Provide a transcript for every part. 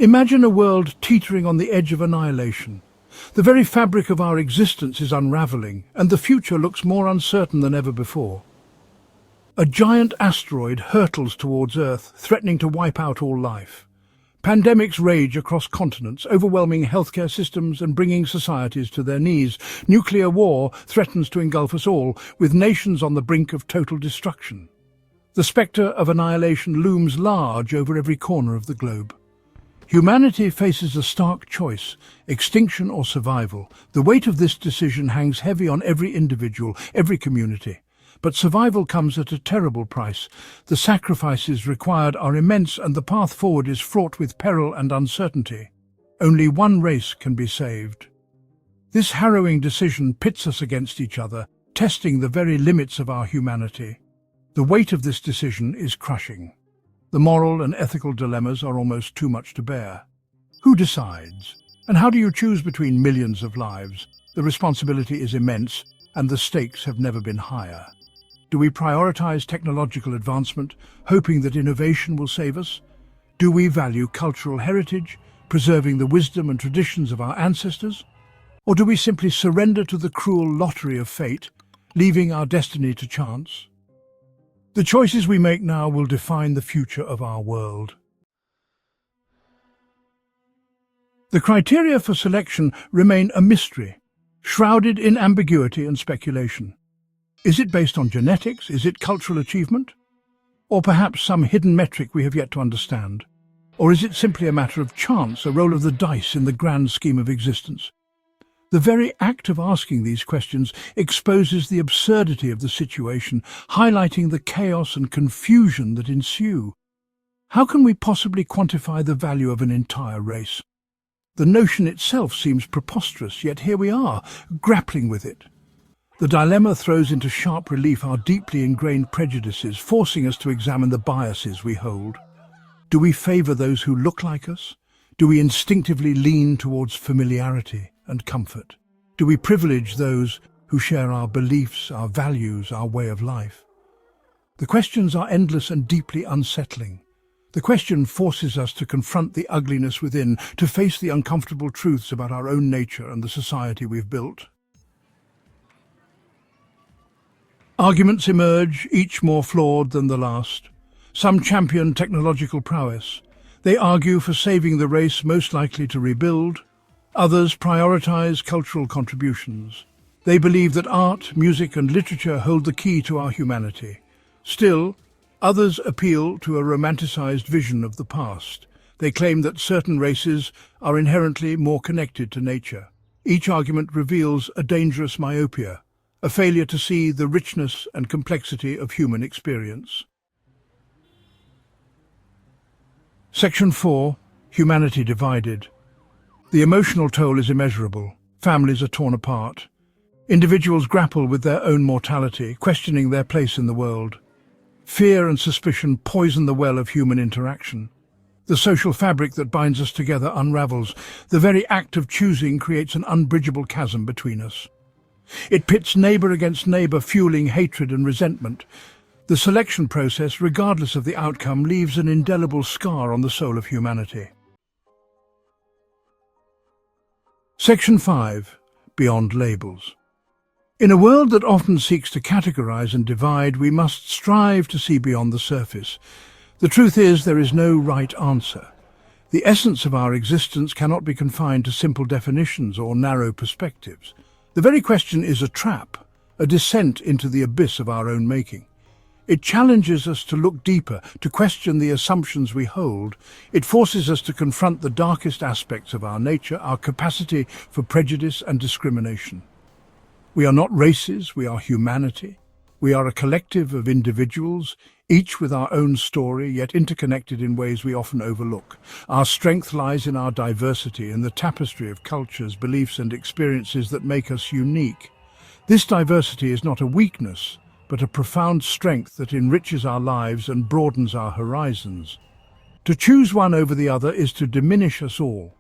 Imagine a world teetering on the edge of annihilation. The very fabric of our existence is unraveling, and the future looks more uncertain than ever before. A giant asteroid hurtles towards Earth, threatening to wipe out all life. Pandemics rage across continents, overwhelming healthcare systems and bringing societies to their knees. Nuclear war threatens to engulf us all, with nations on the brink of total destruction. The spectre of annihilation looms large over every corner of the globe. Humanity faces a stark choice: extinction or survival. The weight of this decision hangs heavy on every individual, every community. But survival comes at a terrible price. The sacrifices required are immense, and the path forward is fraught with peril and uncertainty. Only one race can be saved. This harrowing decision pits us against each other, testing the very limits of our humanity. The weight of this decision is crushing. The moral and ethical dilemmas are almost too much to bear. Who decides? And how do you choose between millions of lives? The responsibility is immense, and the stakes have never been higher. Do we prioritize technological advancement, hoping that innovation will save us? Do we value cultural heritage, preserving the wisdom and traditions of our ancestors? Or do we simply surrender to the cruel lottery of fate, leaving our destiny to chance? The choices we make now will define the future of our world. The criteria for selection remain a mystery, shrouded in ambiguity and speculation. Is it based on genetics? Is it cultural achievement? Or perhaps some hidden metric we have yet to understand? Or is it simply a matter of chance, a roll of the dice in the grand scheme of existence? The very act of asking these questions exposes the absurdity of the situation, highlighting the chaos and confusion that ensue. How can we possibly quantify the value of an entire race? The notion itself seems preposterous, yet here we are, grappling with it. The dilemma throws into sharp relief our deeply ingrained prejudices, forcing us to examine the biases we hold. Do we favour those who look like us? Do we instinctively lean towards familiarity and comfort? Do we privilege those who share our beliefs, our values, our way of life? The questions are endless and deeply unsettling. The question forces us to confront the ugliness within, to face the uncomfortable truths about our own nature and the society we've built. Arguments emerge, each more flawed than the last. Some champion technological prowess. They argue for saving the race most likely to rebuild. Others prioritize cultural contributions. They believe that art, music and literature hold the key to our humanity. Still, others appeal to a romanticized vision of the past. They claim that certain races are inherently more connected to nature. Each argument reveals a dangerous myopia, a failure to see the richness and complexity of human experience. Section 4. Humanity divided. The emotional toll is immeasurable. Families are torn apart. Individuals grapple with their own mortality, questioning their place in the world. Fear and suspicion poison the well of human interaction. The social fabric that binds us together unravels. The very act of choosing creates an unbridgeable chasm between us. It pits neighbour against neighbour, fueling hatred and resentment. The selection process, regardless of the outcome, leaves an indelible scar on the soul of humanity. Section 5. Beyond labels. In a world that often seeks to categorize and divide, we must strive to see beyond the surface. The truth is, there is no right answer. The essence of our existence cannot be confined to simple definitions or narrow perspectives. The very question is a trap, a descent into the abyss of our own making. It challenges us to look deeper, to question the assumptions we hold. It forces us to confront the darkest aspects of our nature, our capacity for prejudice and discrimination. We are not races, we are humanity. We are a collective of individuals, each with our own story, yet interconnected in ways we often overlook. Our strength lies in our diversity, in the tapestry of cultures, beliefs and experiences that make us unique. This diversity is not a weakness, but a profound strength that enriches our lives and broadens our horizons. To choose one over the other is to diminish us all.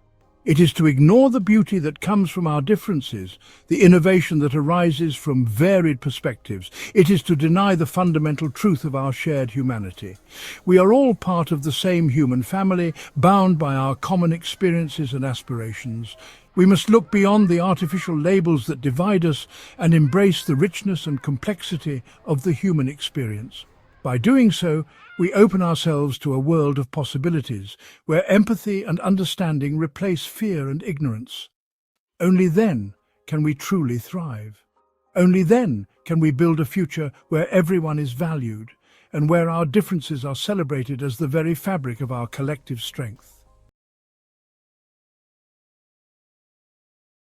It is to ignore the beauty that comes from our differences, the innovation that arises from varied perspectives. It is to deny the fundamental truth of our shared humanity. We are all part of the same human family, bound by our common experiences and aspirations. We must look beyond the artificial labels that divide us and embrace the richness and complexity of the human experience. By doing so, we open ourselves to a world of possibilities, where empathy and understanding replace fear and ignorance. Only then can we truly thrive. Only then can we build a future where everyone is valued and where our differences are celebrated as the very fabric of our collective strength.